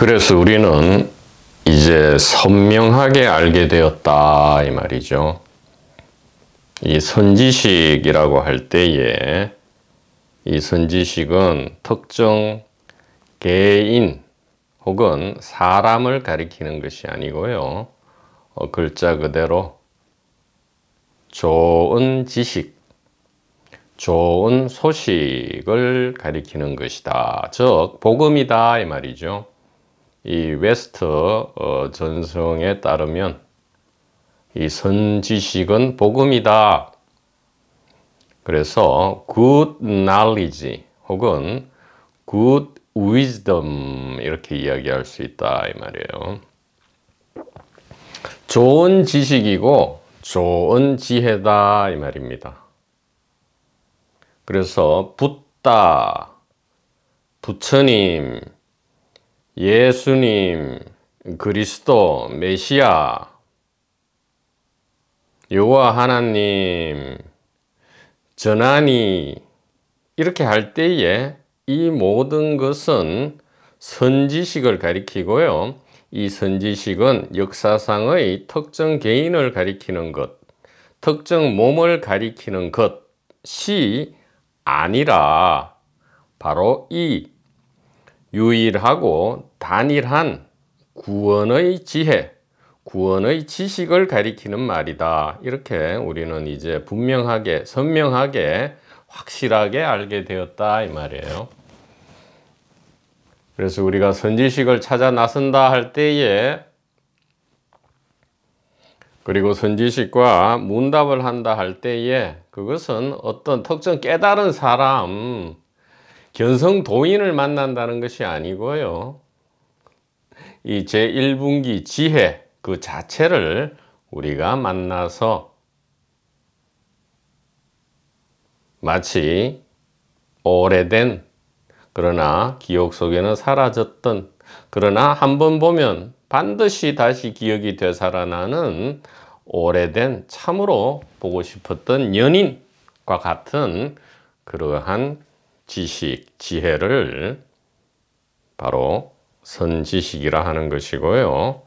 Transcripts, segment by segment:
그래서 우리는 이제 선명하게 알게 되었다 이 말이죠. 이 선지식이라고 할 때에 이 선지식은 특정 개인 혹은 사람을 가리키는 것이 아니고요. 글자 그대로 좋은 지식, 좋은 소식을 가리키는 것이다. 즉 복음이다 이 말이죠. 이 웨스트 전성에 따르면 이 선지식은 복음이다. 그래서 good knowledge 혹은 good wisdom 이렇게 이야기할 수 있다 이 말이에요. 좋은 지식이고 좋은 지혜다 이 말입니다. 그래서 붓다, 부처님, 예수님, 그리스도, 메시아, 여호와 하나님, 전하니 이렇게 할 때에 이 모든 것은 선지식을 가리키고요. 이 선지식은 역사상의 특정 개인을 가리키는 것, 특정 몸을 가리키는 것이 아니라 바로 이 유일하고 단일한 구원의 지혜, 구원의 지식을 가리키는 말이다. 이렇게 우리는 이제 분명하게, 선명하게, 확실하게 알게 되었다 이 말이에요. 그래서 우리가 선지식을 찾아 나선다 할 때에 그리고 선지식과 문답을 한다 할 때에 그것은 어떤 특정 깨달은 사람, 견성도인을 만난다는 것이 아니고요. 이 제1분기 지혜 그 자체를 우리가 만나서 마치 오래된 그러나 기억 속에는 사라졌던 그러나 한번 보면 반드시 다시 기억이 되살아나는 오래된 참으로 보고 싶었던 연인과 같은 그러한 지식, 지혜를 바로 선지식이라 하는 것이고요.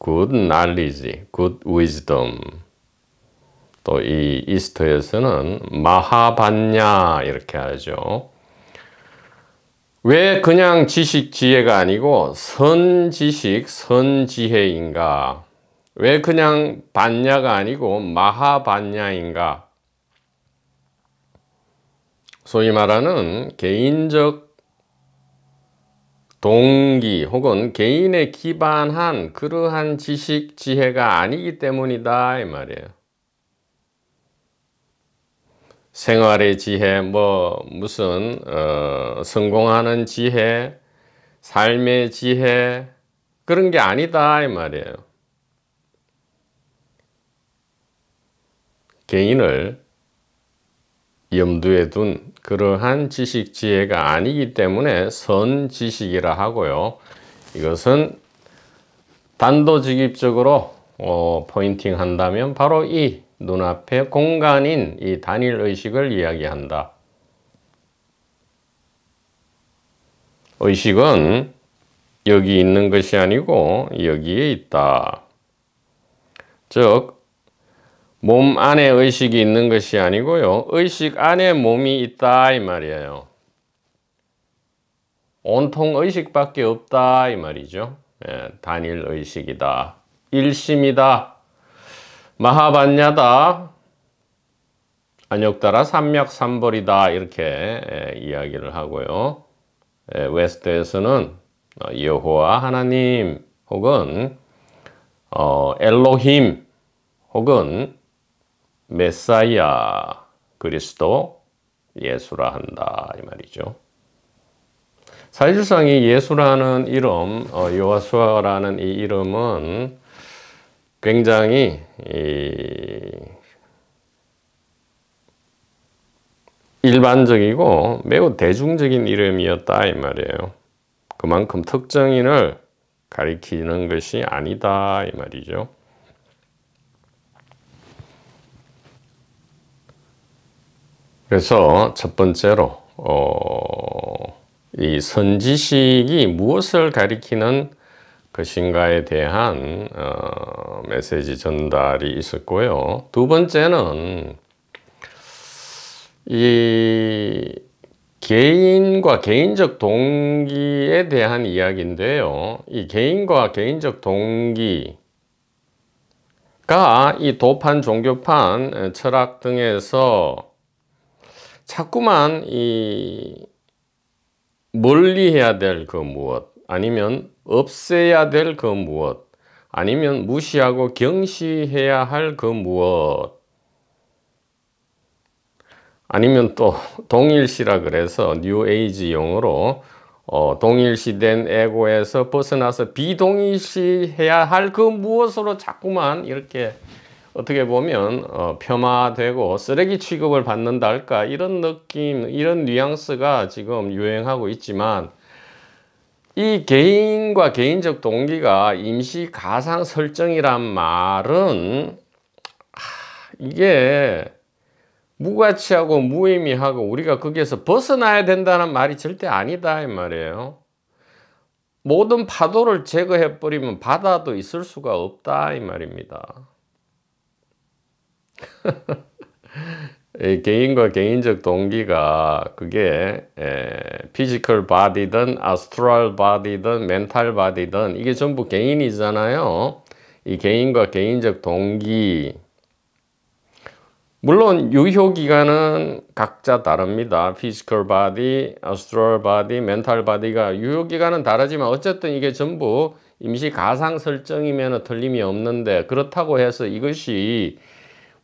good knowledge, good wisdom. 또 이 이스트에서는 마하반야 이렇게 하죠. 왜 그냥 지식, 지혜가 아니고 선지식, 선지혜인가? 왜 그냥 반야가 아니고 마하반야인가? 소위 말하는 개인적 동기 혹은 개인에 기반한 그러한 지식, 지혜가 아니기 때문이다 이 말이에요. 생활의 지혜, 무슨 성공하는 지혜, 삶의 지혜 그런 게 아니다 이 말이에요. 개인을 염두에 둔 그러한 지식, 지혜가 아니기 때문에 선지식이라 하고요. 이것은 단도직입적으로 포인팅 한다면 바로 이 눈앞의 공간인 이 단일의식을 이야기한다. 의식은 여기 있는 것이 아니고 여기에 있다. 즉 몸 안에 의식이 있는 것이 아니고요. 의식 안에 몸이 있다 이 말이에요. 온통 의식밖에 없다 이 말이죠. 단일의식이다. 일심이다. 마하반야다. 안욕따라 삼맥삼벌이다. 이렇게 이야기를 하고요. 웨스트에서는 여호와 하나님 혹은 엘로힘 혹은 메사야 그리스도 예수라 한다 이 말이죠. 사실상 이 예수라는 이름, 여호수아라는 이 이름은 굉장히 일반적이고 매우 대중적인 이름이었다 이 말이에요. 그만큼 특정인을 가리키는 것이 아니다 이 말이죠. 그래서 첫 번째로 이 선지식이 무엇을 가리키는 것인가에 대한 메시지 전달이 있었고요. 두 번째는 이 개인과 개인적 동기에 대한 이야기인데요. 이 개인과 개인적 동기가 이 도판, 종교판, 철학 등에서 자꾸만 이 멀리해야 될 그 무엇, 아니면 없애야 될 그 무엇, 아니면 무시하고 경시해야 할 그 무엇, 아니면 또 동일시라 그래서 뉴에이지 용어로 동일시된 에고에서 벗어나서 비동일시해야 할 그 무엇으로 자꾸만 이렇게 어떻게 보면 폄하되고 쓰레기 취급을 받는다 할까, 이런 느낌, 이런 뉘앙스가 지금 유행하고 있지만, 이 개인과 개인적 동기가 임시 가상 설정이란 말은 이게 무가치하고 무의미하고 우리가 거기에서 벗어나야 된다는 말이 절대 아니다 이 말이에요. 모든 파도를 제거해 버리면 바다도 있을 수가 없다 이 말입니다. 개인과 개인적 동기가 그게 피지컬 바디든 아스트랄 바디든 멘탈 바디든 이게 전부 개인이잖아요. 이 개인과 개인적 동기, 물론 유효기간은 각자 다릅니다. 피지컬 바디, 아스트랄 바디, 멘탈 바디가 유효기간은 다르지만 어쨌든 이게 전부 임시 가상 설정이면 틀림이 없는데, 그렇다고 해서 이것이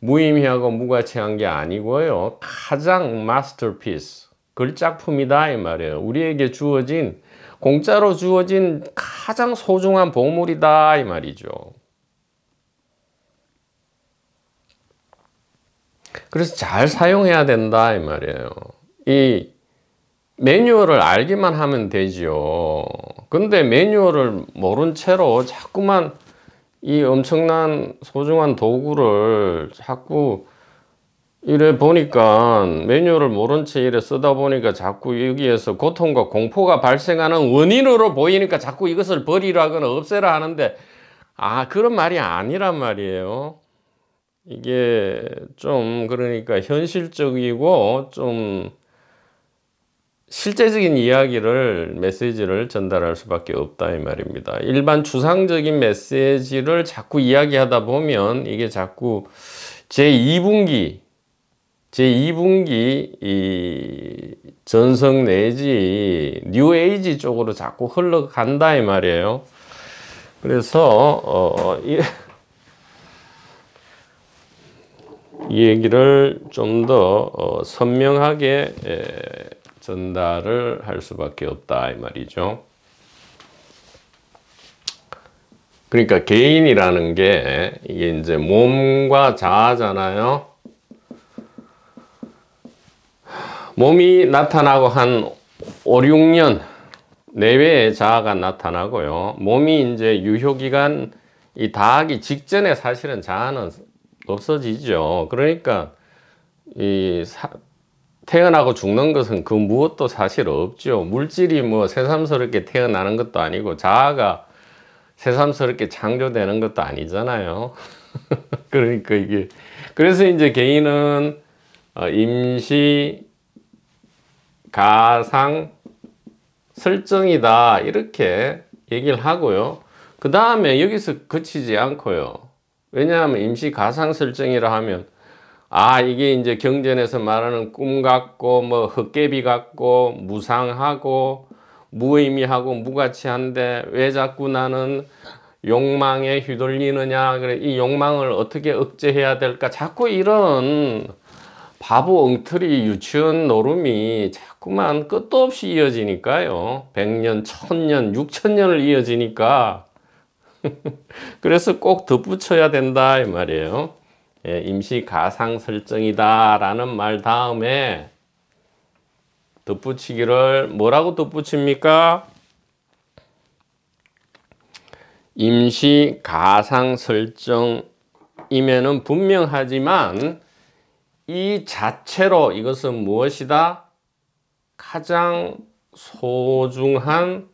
무의미하고 무가치한 게 아니고요. 가장 마스터피스, 걸작품이다 이 말이에요. 우리에게 주어진, 공짜로 주어진 가장 소중한 보물이다 이 말이죠. 그래서 잘 사용해야 된다 이 말이에요. 이 매뉴얼을 알기만 하면 되지요. 근데 매뉴얼을 모른 채로 자꾸만 이 엄청난 소중한 도구를 자꾸 이래 보니까, 매뉴얼을 모른 채 이래 쓰다 보니까 자꾸 여기에서 고통과 공포가 발생하는 원인으로 보이니까 자꾸 이것을 버리라거나 없애라 하는데, 그런 말이 아니란 말이에요. 이게 좀 그러니까 현실적이고 좀 실제적인 이야기를, 메시지를 전달할 수밖에 없다 이 말입니다. 일반 추상적인 메시지를 자꾸 이야기하다 보면 이게 자꾸 제2분기 이 전성 내지 뉴에이지 쪽으로 자꾸 흘러간다 이 말이에요. 그래서 이 얘기를 좀 더 선명하게 전달을 할 수밖에 없다 이 말이죠. 그러니까 개인이라는 게 이게 이제 몸과 자아잖아요. 몸이 나타나고 한 5, 6년 내외에 자아가 나타나고요. 몸이 이제 유효기간 이 다하기 직전에 사실은 자아는 없어지죠. 그러니까 태어나고 죽는 것은 그 무엇도 사실 없죠. 물질이 뭐 새삼스럽게 태어나는 것도 아니고 자아가 새삼스럽게 창조되는 것도 아니잖아요. 그러니까 이게, 그래서 이제 개인은 임시 가상 설정이다 이렇게 얘기를 하고요. 그 다음에 여기서 그치지 않고요. 왜냐하면 임시 가상 설정이라 하면 이게 이제 경전에서 말하는 꿈 같고 뭐 헛개비 같고 무상하고 무의미하고 무가치한데 왜 자꾸 나는 욕망에 휘둘리느냐, 그래 이 욕망을 어떻게 억제해야 될까, 자꾸 이런 바보 엉터리 유치원 노름이 자꾸만 끝도 없이 이어지니까요. 100년, 1000년, 6000년을 이어지니까 그래서 꼭 덧붙여야 된다 이 말이에요. 임시 가상 설정이다 라는 말 다음에 덧붙이기를 뭐라고 덧붙입니까? 임시 가상 설정이면은 분명하지만 이 자체로 이것은 무엇이다? 가장 소중한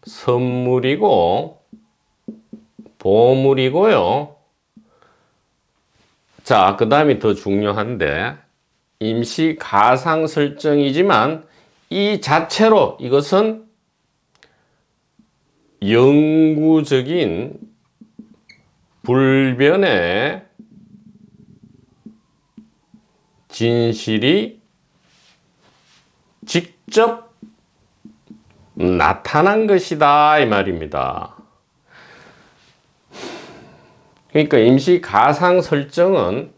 선물이고 보물이고요. 자, 그 다음이 더 중요한데 임시 가상 설정이지만 이 자체로 이것은 영구적인 불변의 진실이 직접 나타난 것이다 이 말입니다. 그러니까 임시 가상 설정은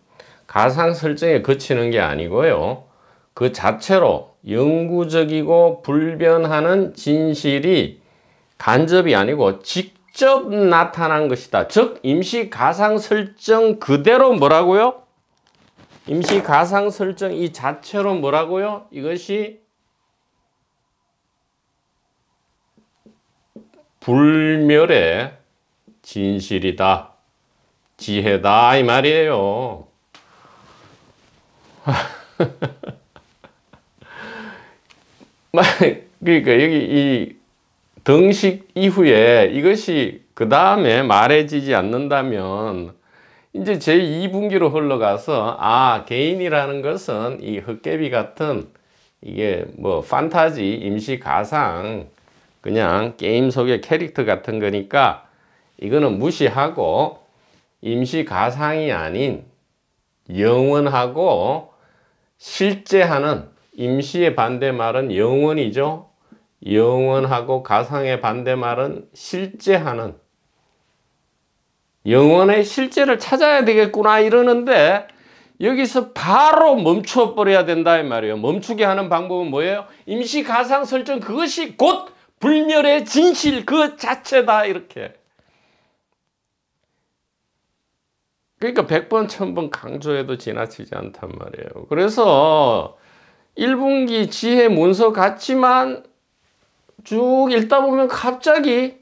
가상 설정에 그치는 게 아니고요. 그 자체로 영구적이고 불변하는 진실이 간접이 아니고 직접 나타난 것이다. 즉 임시 가상 설정 그대로 뭐라고요? 임시 가상 설정 이 자체로 뭐라고요? 이것이 불멸의 진실이다. 지혜다 이 말이에요. 그러니까 여기 이 등식 이후에 이것이 그 다음에 말해지지 않는다면 이제 제2분기로 흘러가서 개인이라는 것은 이 헛개비 같은 이게 뭐 판타지 임시 가상 그냥 게임 속의 캐릭터 같은 거니까 이거는 무시하고 임시 가상이 아닌 영원하고 실제하는 임시의 반대말은 영원이죠. 영원하고 가상의 반대말은 실제하는 영원의 실제를 찾아야 되겠구나 이러는데 여기서 바로 멈춰 버려야 된다 이 말이에요. 멈추게 하는 방법은 뭐예요? 임시 가상 설정 그것이 곧 불멸의 진실 그 자체다 이렇게. 그러니까 100번 1000번 강조해도 지나치지 않단 말이에요. 그래서 1분기 지혜 문서 같지만 쭉 읽다 보면 갑자기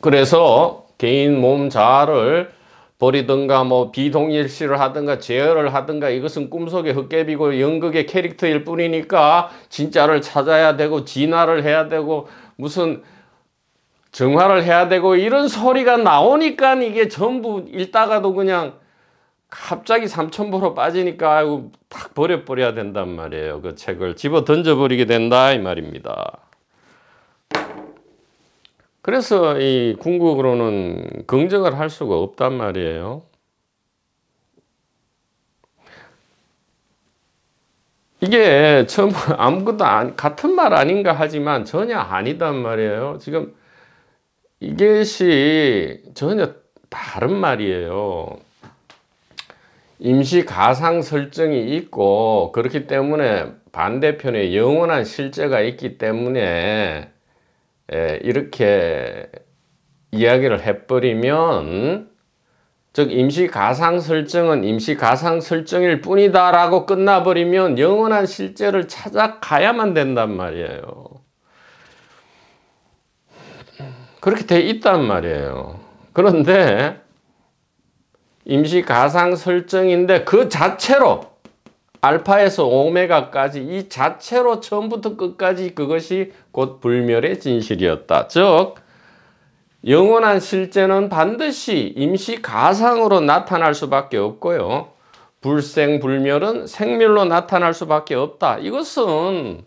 그래서 개인 몸 자아를 버리든가 뭐 비동일시를 하든가 제어를 하든가 이것은 꿈속의 헛개비고 연극의 캐릭터일 뿐이니까 진짜를 찾아야 되고 진화를 해야 되고 무슨 정화를 해야 되고 이런 소리가 나오니까 이게 전부 읽다가도 그냥 갑자기 3000보로 빠지니까 아이고 딱 버려야 된단 말이에요. 그 책을 집어 던져버리게 된다 이 말입니다. 그래서 이 궁극으로는 긍정을 할 수가 없단 말이에요. 이게 처음 아무것도 같은 말 아닌가 하지만 전혀 아니단 말이에요. 지금 이것이 전혀 다른 말이에요. 임시 가상 설정이 있고 그렇기 때문에 반대편에 영원한 실제가 있기 때문에 이렇게 이야기를 해버리면 즉 임시 가상 설정은 임시 가상 설정일 뿐이다 라고 끝나버리면 영원한 실제를 찾아가야만 된단 말이에요. 그렇게 돼 있단 말이에요. 그런데 임시 가상 설정인데 그 자체로 알파에서 오메가까지 이 자체로 처음부터 끝까지 그것이 곧 불멸의 진실이었다. 즉 영원한 실제는 반드시 임시 가상으로 나타날 수밖에 없고요. 불생불멸은 생멸로 나타날 수밖에 없다. 이것은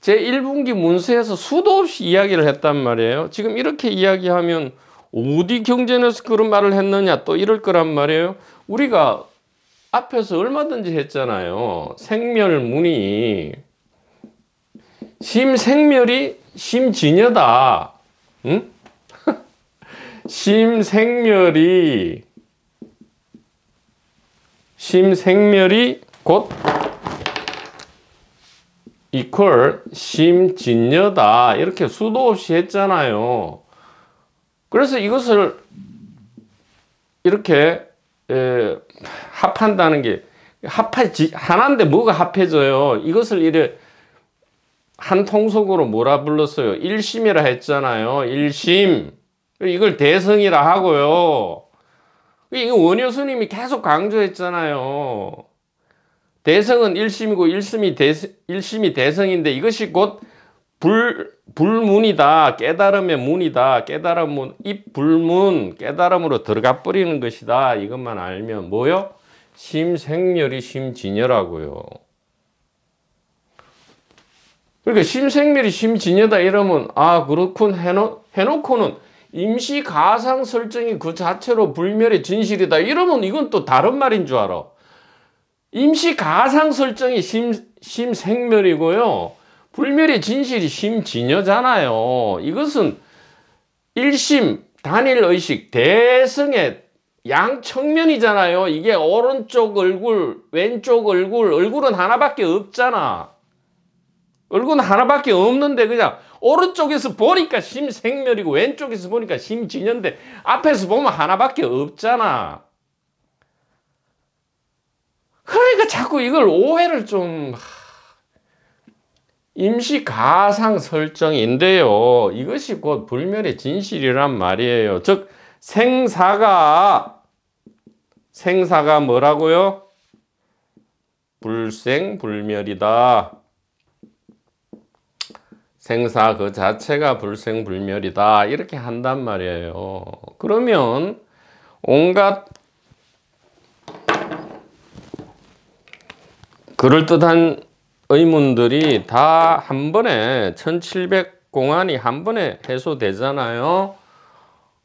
제1분기 문서에서 수도 없이 이야기를 했단 말이에요. 지금 이렇게 이야기하면 어디 경전에서 그런 말을 했느냐 또 이럴 거란 말이에요. 우리가 앞에서 얼마든지 했잖아요. 생멸문이 심생멸이 심진여다. 응? 심생멸이 곧 이퀄 심진여다. 이렇게 수도 없이 했잖아요. 그래서 이것을 이렇게 합한다는 게 하나인데 뭐가 합해져요? 이것을 이래 한 통속으로 뭐라 불렀어요? 일심이라 했잖아요. 일심. 이걸 대성이라 하고요. 이거 원효 스님이 계속 강조했잖아요. 대성은 일심이고 일심이 대성인데 이것이 곧 불문이다. 깨달음의 문이다. 깨달음은 입불문, 깨달음으로 들어가 버리는 것이다. 이것만 알면 뭐요? 심생멸이 심진여라고요. 그러니까 심생멸이 심진여다 이러면 아 그렇군 해놓고는 임시 가상 설정이 그 자체로 불멸의 진실이다 이러면 이건 또 다른 말인 줄 알아. 임시 가상 설정이 심생멸이고요. 불멸의 진실이 심진여잖아요. 이것은 일심 단일의식 대성의 양측면이잖아요. 이게 오른쪽 얼굴 왼쪽 얼굴은 하나밖에 없잖아. 얼굴은 하나밖에 없는데 그냥 오른쪽에서 보니까 심생멸이고 왼쪽에서 보니까 심진여인데 앞에서 보면 하나밖에 없잖아. 그러니까 자꾸 이걸 오해를 좀 임시 가상 설정인데요. 이것이 곧 불멸의 진실이란 말이에요. 즉 생사가 뭐라고요? 불생불멸이다. 생사 그 자체가 불생불멸이다. 이렇게 한단 말이에요. 그러면 온갖 그럴듯한 의문들이 다 한 번에 1700공안이 한 번에 해소되잖아요.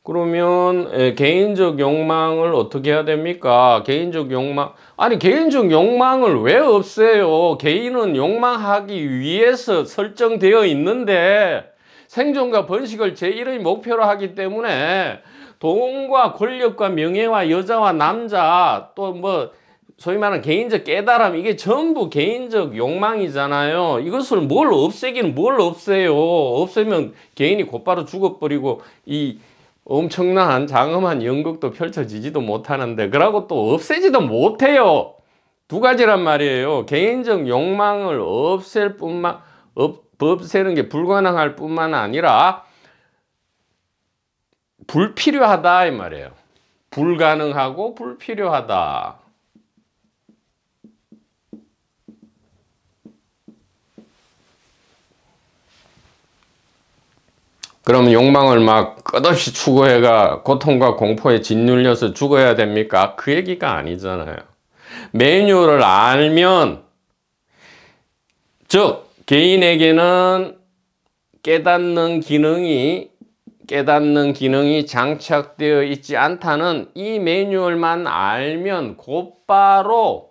그러면 개인적 욕망을 어떻게 해야 됩니까? 개인적 욕망 개인적 욕망을 왜 없애요? 개인은 욕망하기 위해서 설정되어 있는데 생존과 번식을 제1의 목표로 하기 때문에 돈과 권력과 명예와 여자와 남자 또 뭐 소위 말하는 개인적 깨달음 이게 전부 개인적 욕망이잖아요. 이것을 뭘 없애기는 뭘 없애요. 없애면 개인이 곧바로 죽어버리고 이 엄청난 장엄한 연극도 펼쳐지지도 못하는데 그러고 또 없애지도 못해요. 두 가지란 말이에요. 개인적 욕망을 없애는 게 불가능할 뿐만 아니라 불필요하다 이 말이에요. 불가능하고 불필요하다. 그러면 욕망을 막 끝없이 추구해가 고통과 공포에 짓눌려서 죽어야 됩니까? 그 얘기가 아니잖아요. 매뉴얼을 알면 즉 개인에게는 깨닫는 기능이 장착되어 있지 않다는 이 매뉴얼만 알면 곧바로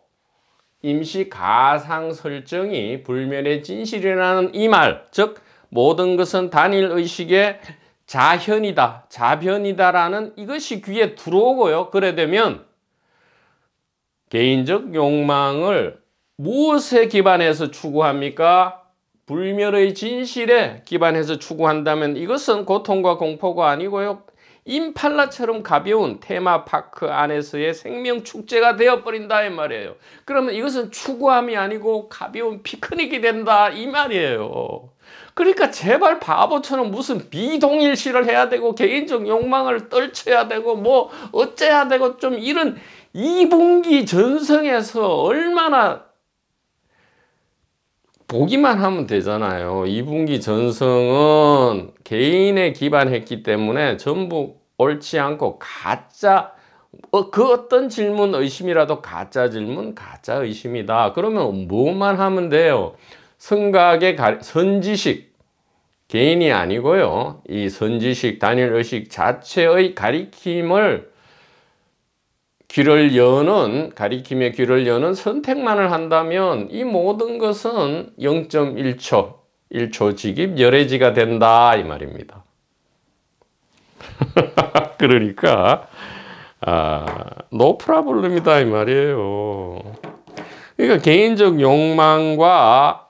임시 가상 설정이 불멸의 진실이라는 이 말, 즉 모든 것은 단일의식의 자현이다, 자변이다라는 이것이 귀에 들어오고요. 그래 되면 개인적 욕망을 무엇에 기반해서 추구합니까? 불멸의 진실에 기반해서 추구한다면 이것은 고통과 공포가 아니고요. 임팔라처럼 가벼운 테마파크 안에서의 생명축제가 되어버린다 이 말이에요. 그러면 이것은 추구함이 아니고 가벼운 피크닉이 된다 이 말이에요. 그러니까 제발 바보처럼 무슨 비동일시를 해야 되고 개인적 욕망을 떨쳐야 되고 뭐 어째야 되고 좀 이런 2분기 전성에서 얼마나 보기만 하면 되잖아요. 2분기 전성은 개인에 기반했기 때문에 전부 옳지 않고 가짜 그 어떤 질문 의심이라도 가짜 질문 가짜 의심이다. 그러면 뭐만 하면 돼요? 선각의 선지식 개인이 아니고요. 이 선지식 단일의식 자체의 가리킴의 귀를 여는 선택만을 한다면 이 모든 것은 0.1초 1초 직입 열애지가 된다 이 말입니다. 그러니까 no problem이다 이 말이에요. 그러니까 개인적 욕망과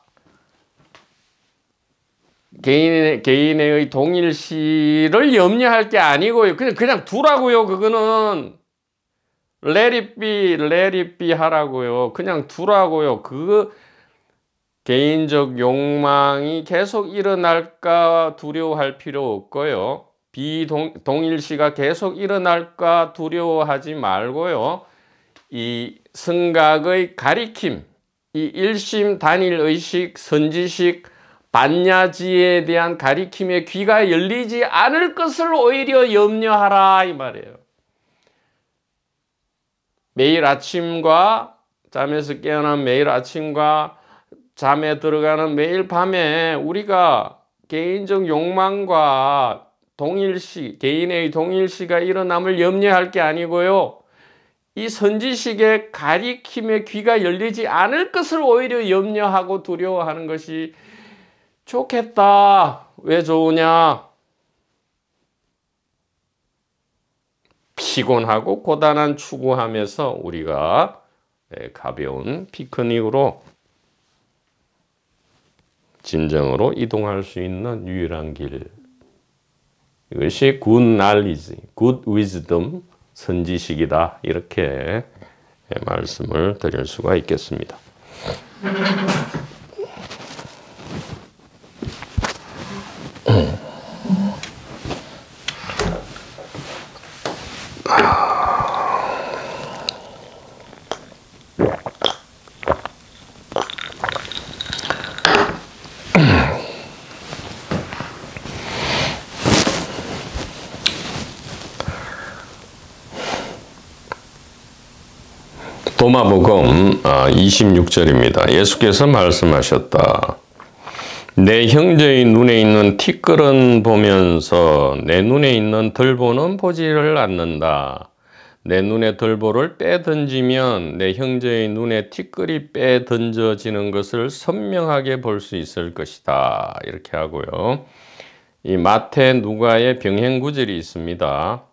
개인의 동일시를 염려할 게 아니고요. 그냥 두라고요. 그거는 let it be 하라고요. 그냥 두라고요. 그 개인적 욕망이 계속 일어날까 두려워할 필요 없고요. 비동일시가 계속 일어날까 두려워하지 말고요. 이 성각의 가리킴, 이 일심 단일의식, 선지식, 반야지에 대한 가리킴에 귀가 열리지 않을 것을 오히려 염려하라 이 말이에요. 매일 아침과 잠에서 깨어난 매일 아침과 잠에 들어가는 매일 밤에 우리가 개인적 욕망과 동일시, 개인의 동일시가 일어남을 염려할 게 아니고요. 이 선지식의 가리킴에 귀가 열리지 않을 것을 오히려 염려하고 두려워하는 것이 좋겠다. 왜 좋으냐? 피곤하고 고단한 추구하면서 우리가 가벼운 피크닉으로 진정으로 이동할 수 있는 유일한 길. 이것이 good knowledge, good wisdom, 선지식이다. 이렇게 말씀을 드릴 수가 있겠습니다. 도마복음 26절입니다. 예수께서 말씀하셨다. 내 형제의 눈에 있는 티끌은 보면서 내 눈에 있는 들보는 보지를 않는다. 내 눈에 들보를 빼던지면 내 형제의 눈에 티끌이 빼던져지는 것을 선명하게 볼 수 있을 것이다. 이렇게 하고요. 이 마태 누가의 병행구절이 있습니다.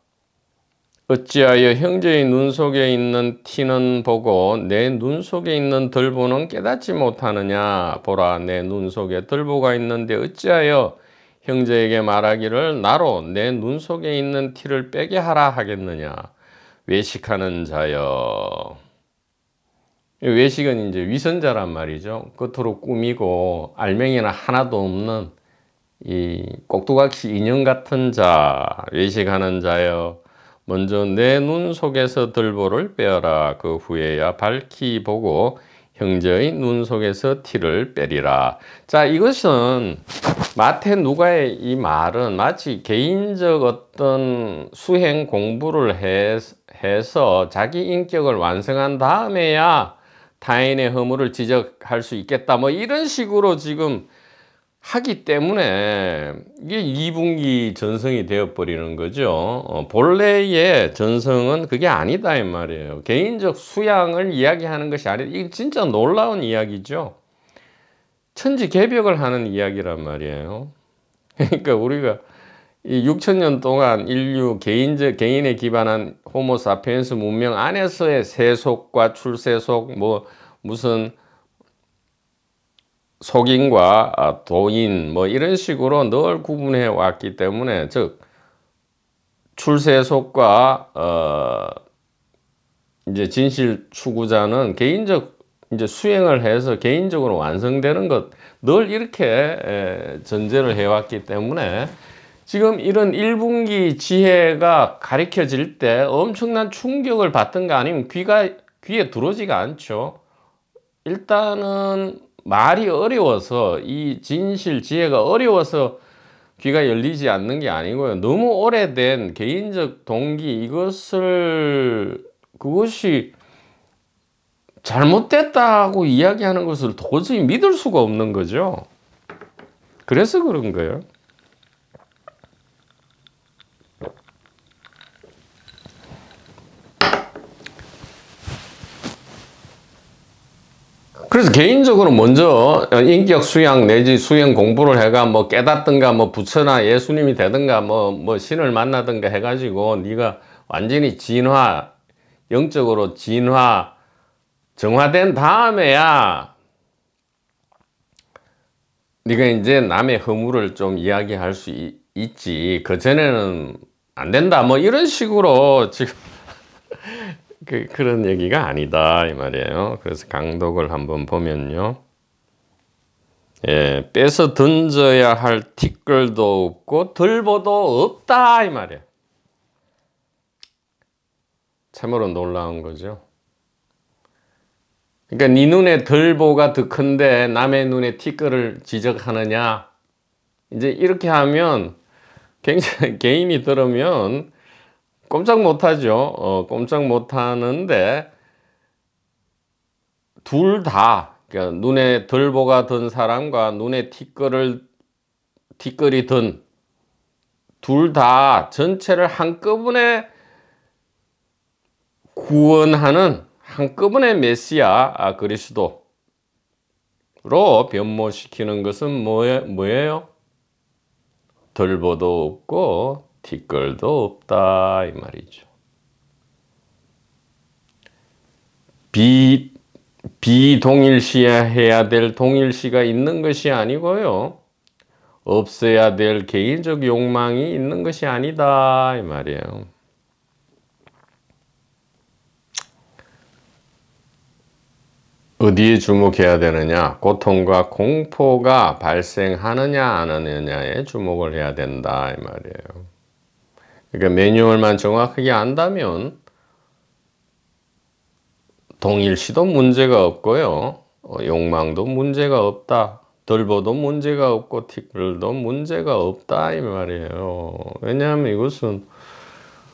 어찌하여 형제의 눈 속에 있는 티는 보고 내 눈 속에 있는 들보는 깨닫지 못하느냐. 보라, 내 눈 속에 들보가 있는데 어찌하여 형제에게 말하기를 나로 내 눈 속에 있는 티를 빼게 하라 하겠느냐. 외식하는 자여. 외식은 이제 위선자란 말이죠. 겉으로 꾸미고 알맹이는 하나도 없는 이 꼭두각시 인형 같은 자. 외식하는 자여. 먼저 내 눈 속에서 들보를 빼어라. 그 후에야 밝히 보고 형제의 눈 속에서 티를 빼리라. 자, 이것은 마태 누가의 이 말은 마치 개인적 어떤 수행 공부를 해서 자기 인격을 완성한 다음에야 타인의 허물을 지적할 수 있겠다. 뭐 이런 식으로 지금 하기 때문에 이게 2분기 전성이 되어버리는 거죠. 본래의 전성은 그게 아니다 이 말이에요. 개인적 수양을 이야기하는 것이 아니다. 이게 진짜 놀라운 이야기죠. 천지개벽을 하는 이야기란 말이에요. 그러니까 우리가 이 6천년 동안 인류 개인에 기반한 호모사피엔스 문명 안에서의 세속과 출세속 뭐 무슨 속인과 도인 뭐 이런 식으로 늘 구분해 왔기 때문에 즉 출세속과 이제 진실 추구자는 개인적 이제 수행을 해서 개인적으로 완성되는 것 늘 이렇게 전제를 해왔기 때문에 지금 이런 1분기 지혜가 가르쳐질 때 엄청난 충격을 받든가 아니면 귀에 들어오지가 않죠. 일단은 말이 어려워서 이 진실 지혜가 어려워서 귀가 열리지 않는 게 아니고요. 너무 오래된 개인적 동기 그것이 잘못됐다고 이야기하는 것을 도저히 믿을 수가 없는 거죠. 그래서 그런 거예요. 그래서 개인적으로 먼저 인격 수양 내지 수행 공부를 해가 뭐 깨닫든가 뭐 부처나 예수님이 되든가 뭐 신을 만나든가 해가지고 네가 완전히 영적으로 정화된 다음에야 네가 이제 남의 허물을 좀 이야기할 수 있지. 그 전에는 안 된다. 뭐 이런 식으로 지금 그런 얘기가 아니다 이 말이에요. 그래서 강독을 한번 보면요. 예, 빼서 던져야 할 티끌도 없고 들보도 없다 이 말이에요. 참으로 놀라운 거죠. 그러니까 네 눈에 들보가 더 큰데 남의 눈에 티끌을 지적하느냐. 이제 이렇게 하면 굉장히 개인이 들으면 꼼짝 못하죠. 꼼짝 못하는데 둘 다, 그러니까 눈에 들보가 든 사람과 눈에 티끌이 든 둘 다 전체를 한꺼번에 구원하는 한꺼번에 메시아 그리스도로 변모시키는 것은 뭐예요? 들보도 없고 티끌도 없다 이 말이죠. 비동일시해야 될 동일시가 있는 것이 아니고요. 없어야 될 개인적 욕망이 있는 것이 아니다 이 말이에요. 어디에 주목해야 되느냐? 고통과 공포가 발생하느냐 안 하느냐에 주목을 해야 된다 이 말이에요. 그러니까 매뉴얼만 정확하게 안다면 동일시도 문제가 없고요. 욕망도 문제가 없다. 들보도 문제가 없고 티끌도 문제가 없다 이 말이에요. 왜냐하면 이것은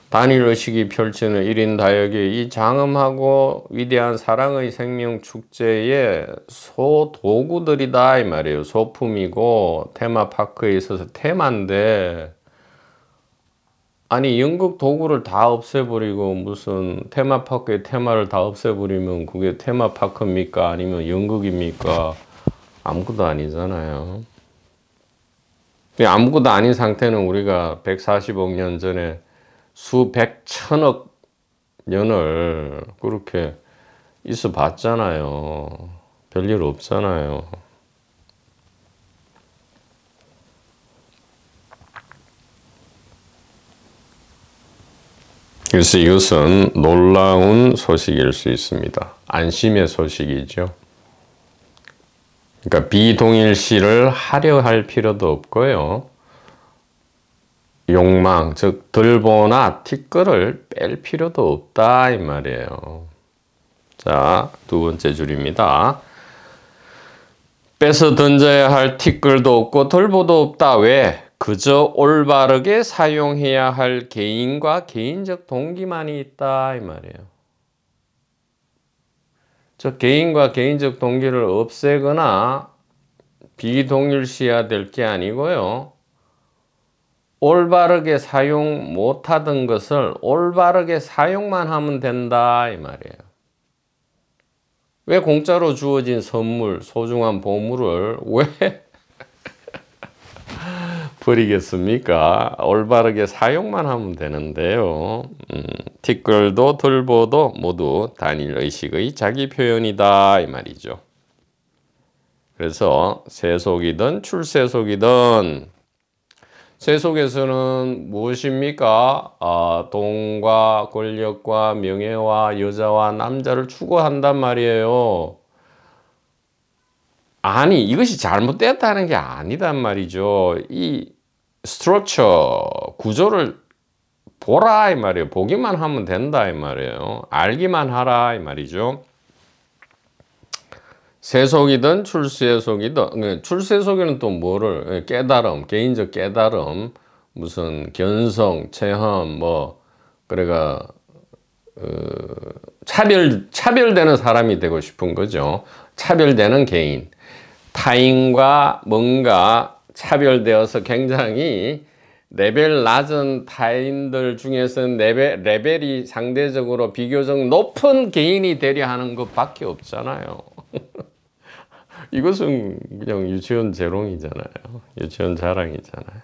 단일의식이 펼치는 1인 다역의 이 장엄하고 위대한 사랑의 생명 축제의 소도구들이다 이 말이에요. 소품이고 테마파크에 있어서 테마인데, 아니 연극 도구를 다 없애버리고 무슨 테마파크의 테마를 다 없애버리면 그게 테마파크입니까? 아니면 연극입니까? 아무것도 아니잖아요. 아무것도 아닌 상태는 우리가 140억 년 전에 수백 천억 년을 그렇게 있어 봤잖아요. 별일 없잖아요. 그래서 이것은 놀라운 소식일 수 있습니다. 안심의 소식이죠. 그러니까 비동일시를 하려 할 필요도 없고요. 욕망, 즉 들보나 티끌을 뺄 필요도 없다 이 말이에요. 자, 두 번째 줄입니다. 빼서 던져야 할 티끌도 없고 들보도 없다. 왜? 그저 올바르게 사용해야 할 개인과 개인적 동기만이 있다 이 말이에요. 저 개인과 개인적 동기를 없애거나 비동일시해야 될 게 아니고요. 올바르게 사용 못하던 것을 올바르게 사용만 하면 된다 이 말이에요. 왜 공짜로 주어진 선물, 소중한 보물을 왜 버리겠습니까? 올바르게 사용만 하면 되는데요. 티끌도 들보도 모두 단일의식의 자기 표현이다 이 말이죠. 그래서 세속이든 출세속이든, 세속에서는 무엇입니까? 돈과 권력과 명예와 여자와 남자를 추구한단 말이에요. 아니 이것이 잘못됐다는 게 아니단 말이죠. 이 스트럭처 구조를 보라 이 말이에요. 보기만 하면 된다 이 말이에요. 알기만 하라 이 말이죠. 세속이든 출세속이든, 출세속에는 또 뭐를 깨달음, 개인적 깨달음, 무슨 견성, 체험, 뭐 그래가 차별되는 사람이 되고 싶은 거죠. 차별되는 개인, 타인과 뭔가 차별되어서 굉장히 레벨 낮은 타인들 중에서는 레벨이 상대적으로 비교적 높은 개인이 되려 하는 것밖에 없잖아요. 이것은 그냥 유치원 재롱이잖아요. 유치원 자랑이잖아요.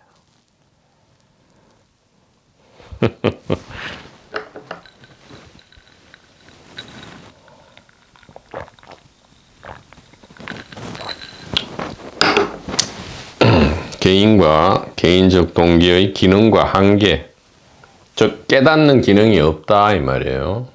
개인과 개인적 동기의 기능과 한계, 즉 깨닫는 기능이 없다 이 말이에요.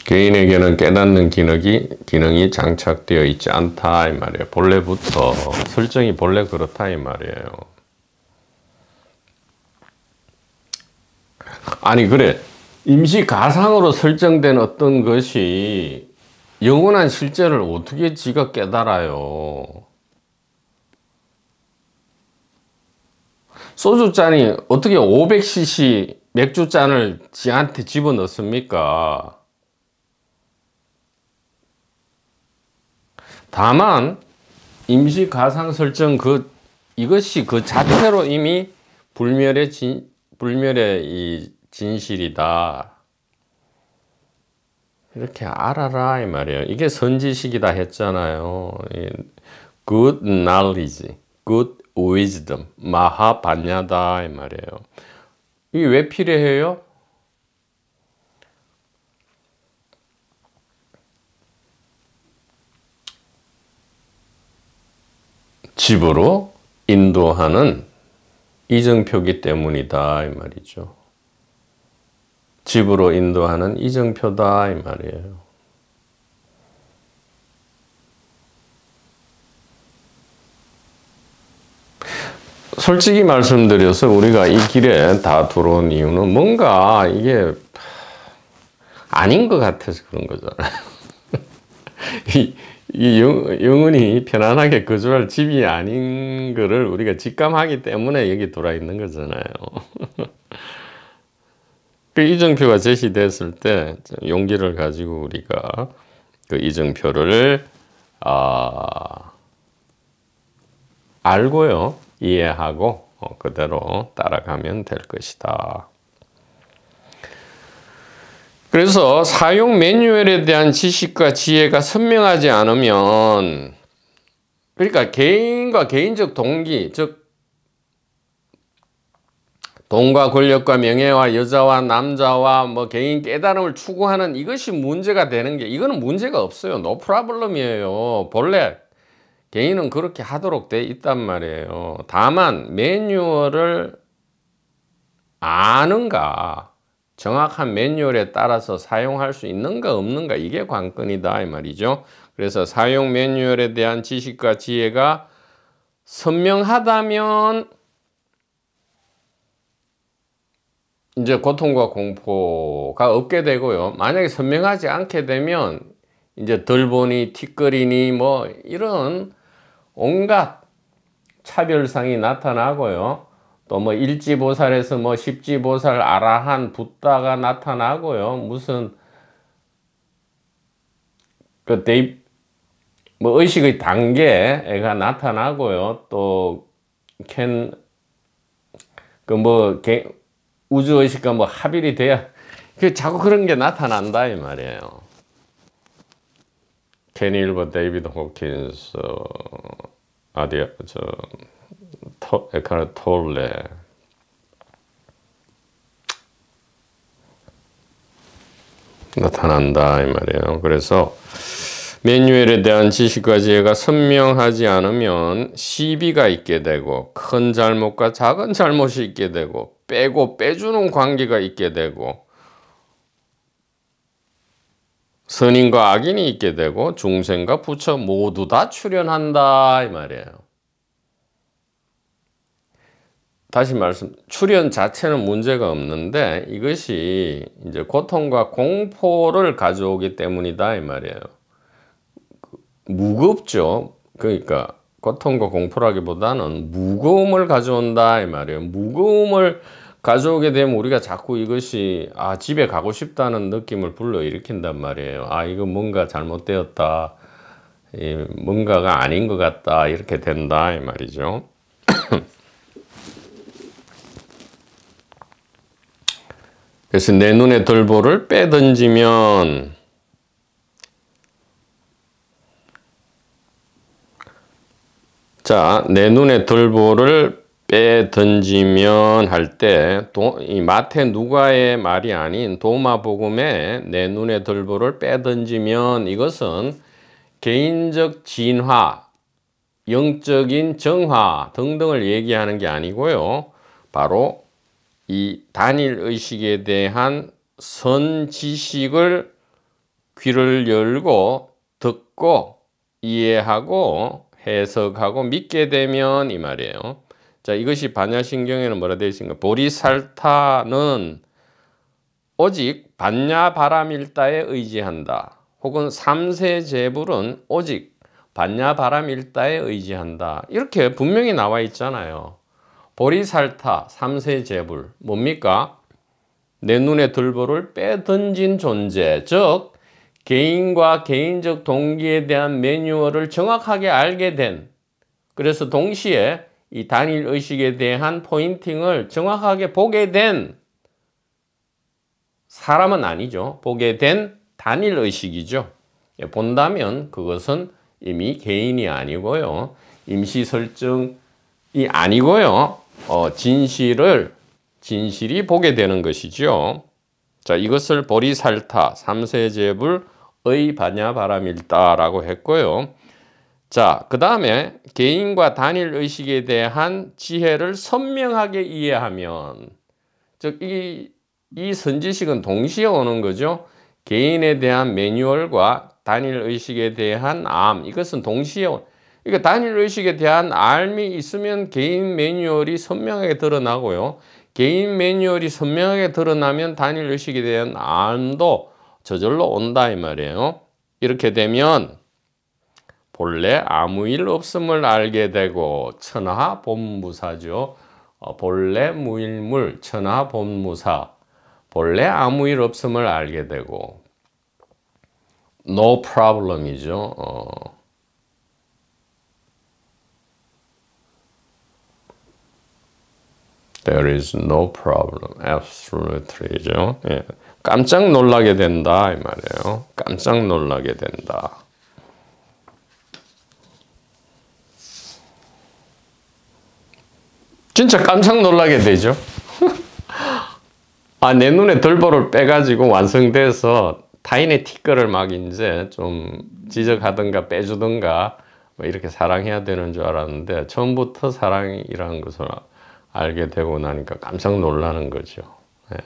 개인에게는 깨닫는 기능이 장착되어 있지 않다 이 말이에요. 본래부터 설정이 본래 그렇다 이 말이에요. 아니 그래, 임시 가상으로 설정된 어떤 것이 영원한 실제를 어떻게 지가 깨달아요? 소주잔이 어떻게 500cc 맥주잔을 지한테 집어넣습니까? 다만 임시 가상 설정 이것이 그 자체로 이미 불멸의 이 진실이다. 이렇게 알아라 이 말이에요. 이게 선지식이다 했잖아요. Good knowledge, good wisdom, 마하반야다 이 말이에요. 이게 왜 필요해요? 집으로 인도하는 이정표기 때문이다 이 말이죠. 집으로 인도하는 이정표다 이 말이에요. 솔직히 말씀드려서 우리가 이 길에 다 들어온 이유는 뭔가 이게 아닌 것 같아서 그런 거잖아요. 이 영혼이 편안하게 거주할 집이 아닌 거를 우리가 직감하기 때문에 여기 돌아 있는 거잖아요. 그 이정표가 제시됐을 때 용기를 가지고 우리가 그 이정표를 알고요, 이해하고 그대로 따라가면 될 것이다. 그래서 사용 매뉴얼에 대한 지식과 지혜가 선명하지 않으면, 그러니까 개인과 개인적 동기, 즉 돈과 권력과 명예와 여자와 남자와 뭐 개인 깨달음을 추구하는 이것이 문제가 되는 게, 이거는 문제가 없어요. 노 프로블럼이에요. 본래 개인은 그렇게 하도록 돼 있단 말이에요. 다만 매뉴얼을 아는가, 정확한 매뉴얼에 따라서 사용할 수 있는가 없는가, 이게 관건이다 이 말이죠. 그래서 사용 매뉴얼에 대한 지식과 지혜가 선명하다면 이제 고통과 공포가 없게 되고요. 만약에 선명하지 않게 되면 이제 덜보니, 틱거리니 뭐 이런 온갖 차별상이 나타나고요. 또 뭐 일지보살에서 뭐 십지보살, 아라한, 붓다가 나타나고요. 무슨 뭐 의식의 단계가 나타나고요. 또 우주의식과 뭐 합일이 돼야 자꾸 그런 게 나타난다 이 말이에요. 케니 일버, 데이비드 호킨스, 에카르트 톨레, 나타난다 이 말이에요. 그래서 매뉴얼에 대한 지식과 지혜가 선명하지 않으면 시비가 있게 되고, 큰 잘못과 작은 잘못이 있게 되고, 빼고 빼주는 관계가 있게 되고, 선인과 악인이 있게 되고, 중생과 부처 모두 다 출현한다 이 말이에요. 다시 출현 자체는 문제가 없는데 이것이 이제 고통과 공포를 가져오기 때문이다 이 말이에요. 무겁죠. 그러니까 고통과 공포라기보다는 무거움을 가져온다 이 말이에요. 무거움을 가져오게 되면 우리가 자꾸 이것이 집에 가고 싶다는 느낌을 불러일으킨단 말이에요. 이거 뭔가 잘못되었다, 뭔가가 아닌 것 같다, 이렇게 된다 이 말이죠. 그래서 내 눈에 들보를 빼던지면, 내 눈에 들보를 빼던지면 할 때, 이 마태 누가의 말이 아닌 도마복음에 내 눈에 들보를 빼던지면, 이것은 개인적 진화, 영적인 정화 등등을 얘기하는 게 아니고요. 바로 이 단일 의식에 대한 선지식을 귀를 열고 듣고 이해하고 해석하고 믿게 되면 이 말이에요. 자, 이것이 반야신경에는 뭐라 되어 있습니까? 보리살타는 오직 반야바라밀다에 의지한다. 혹은 삼세제불은 오직 반야바라밀다에 의지한다. 이렇게 분명히 나와 있잖아요. 보리살타, 삼세제불 뭡니까? 내 눈에 들보를 빼던진 존재, 즉 개인과 개인적 동기에 대한 매뉴얼을 정확하게 알게 된, 그래서 동시에 이 단일의식에 대한 포인팅을 정확하게 보게 된 사람은 아니죠. 보게 된 단일의식이죠. 본다면 그것은 이미 개인이 아니고요. 임시 설정이 아니고요. 진실이 보게 되는 것이죠. 자, 이것을 보리살타, 삼세제불의 반야바라밀다라고 했고요. 자, 그 다음에 개인과 단일의식에 대한 지혜를 선명하게 이해하면, 즉, 이 선지식은 동시에 오는 거죠. 개인에 대한 매뉴얼과 단일의식에 대한 암, 이것은 동시에 그러니까 단일의식에 대한 알미 있으면 개인 매뉴얼이 선명하게 드러나고요. 개인 매뉴얼이 선명하게 드러나면 단일의식에 대한 암도 저절로 온다 이 말이에요. 이렇게 되면 본래 아무 일 없음을 알게 되고, 천하본무사죠. 본래 무일물, 천하본무사, 본래 아무 일 없음을 알게 되고, no problem이죠. There is no problem. Absolutely죠. 예. 깜짝 놀라게 된다 이 말이에요. 깜짝 놀라게 된다. 진짜 깜짝 놀라게 되죠. 아, 내 눈에 들보를 빼가지고 완성돼서 타인의 티끌을 막 이제 좀 지적하든가 빼주든가 뭐 이렇게 사랑해야 되는 줄 알았는데, 처음부터 사랑이라는 것을 알게 되고 나니까 깜짝 놀라는 거죠. 예.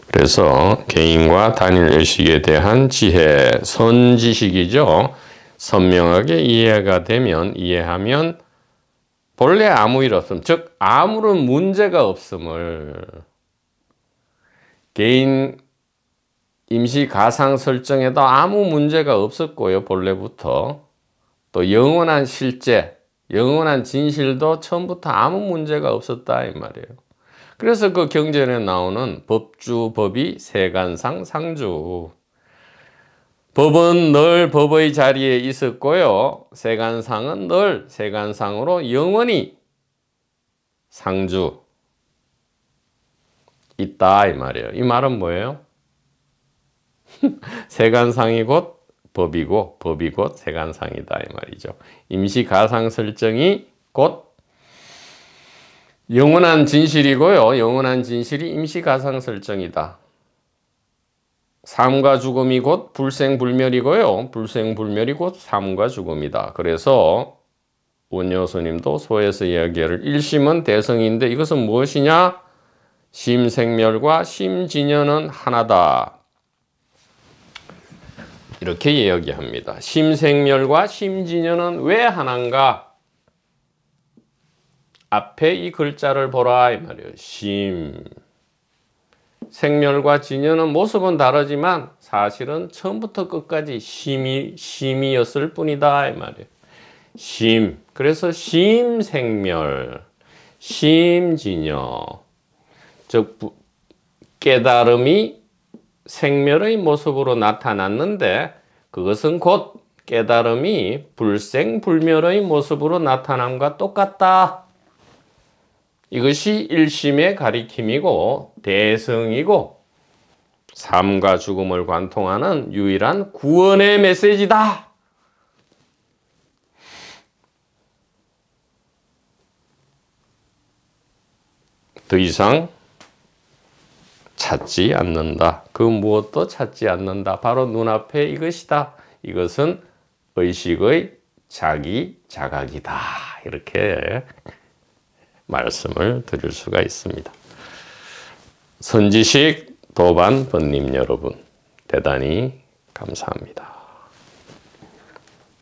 그래서 개인과 단일의식에 대한 지혜, 선지식이죠. 선명하게 이해하면 본래 아무 일 없음, 즉 아무런 문제가 없음을, 개인 임시 가상 설정에도 아무 문제가 없었고요. 본래부터. 또 영원한 실제, 영원한 진실도 처음부터 아무 문제가 없었다 이 말이에요. 그래서 그 경전에 나오는 법주, 법이, 세간상, 상주. 법은 늘 법의 자리에 있었고요. 세간상은 늘 세간상으로 영원히 상주 있다 이 말이에요. 이 말은 뭐예요? 세간상이 곧 법이고, 법이 곧 세간상이다 이 말이죠. 임시 가상 설정이 곧 영원한 진실이고요. 영원한 진실이 임시 가상 설정이다. 삶과 죽음이 곧 불생불멸이고요. 불생불멸이 곧 삶과 죽음이다. 그래서 원효 스님도 소에서 이야기를 일심은 대성인데, 이것은 무엇이냐? 심생멸과 심진여는 하나다. 이렇게 이야기합니다. 심생멸과 심진여는 왜 하나인가? 앞에 이 글자를 보라 이 말이에요. 심. 생멸과 진여는 모습은 다르지만 사실은 처음부터 끝까지 심이었을 뿐이다 이 말이에요. 심. 그래서 심생멸, 심진여. 즉 깨달음이 생멸의 모습으로 나타났는데, 그것은 곧 깨달음이 불생불멸의 모습으로 나타남과 똑같다. 이것이 일심의 가리킴이고 대성이고 삶과 죽음을 관통하는 유일한 구원의 메시지다. 더 이상 찾지 않는다. 그 무엇도 찾지 않는다. 바로 눈앞에 이것이다. 이것은 의식의 자기 자각이다. 이렇게 말씀을 드릴 수가 있습니다. 선지식 도반 번님 여러분, 대단히 감사합니다.